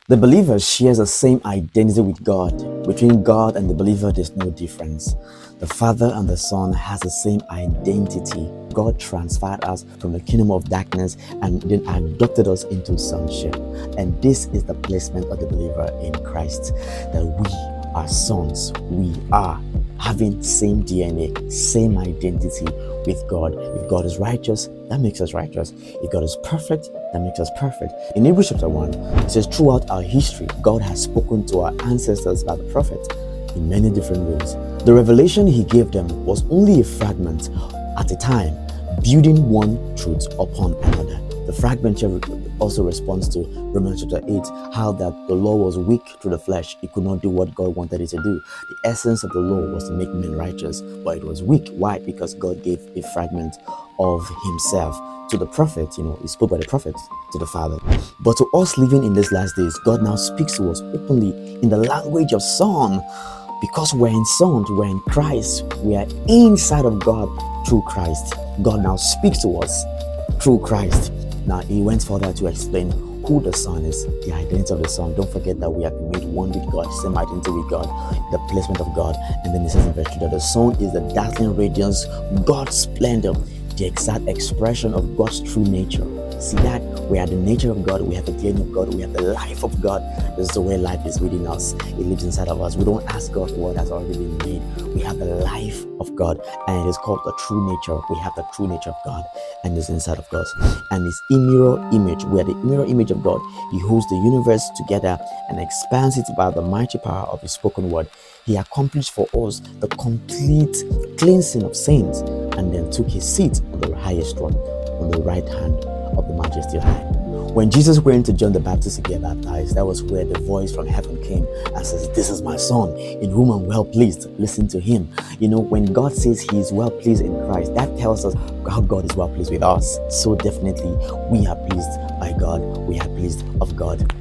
The believer shares the same identity with God. Between God and the believer, there's no difference. The Father and the Son has the same identity. God transferred us from the kingdom of darkness and then adopted us into sonship. And this is the placement of the believer in Christ, that we are sons. We are having same DNA, same identity with God. If God is righteous, that makes us righteous. If God is perfect, that makes us perfect. In Hebrews chapter 1, it says, throughout our history, God has spoken to our ancestors by the prophet in many different ways. The revelation he gave them was only a fragment at a time, building one truth upon another. The fragment also responds to Romans chapter 8, how that the law was weak through the flesh. It could not do what God wanted it to do. The essence of the law was to make men righteous, but it was weak. Why? Because God gave a fragment of himself to the prophet. He spoke by the prophet to the Father. But to us living in these last days, God now speaks to us openly in the language of Son. Because we're in Son, we're in Christ, we are inside of God through Christ. God now speaks to us through Christ. Now, he went further to explain who the Son is, the identity of the Son. Don't forget that we have been made one with God, same identity with God, the placement of God. And then it says in verse 2 that the Son is the dazzling radiance, God's splendor, the exact expression of God's true nature. See that? We are the nature of God, we have the DNA of God, we have the life of God. This is the way life is within us. It lives inside of us. We don't ask God for what has already been made. We have the life of God, and it is called the true nature. We have the true nature of God, and it's inside of us. And his mirror image, we are the mirror image of God. He holds the universe together and expands it by the mighty power of his spoken word. He accomplished for us the complete cleansing of sins, and then took his seat on the highest throne, on the right hand of the majesty high. When Jesus went to John the Baptist to get baptized, that was where the voice from heaven came and says, "This is my son, in whom I'm well pleased. Listen to him." When God says he is well pleased in Christ, that tells us how God is well pleased with us. So definitely we are pleased by God. We are pleased of God.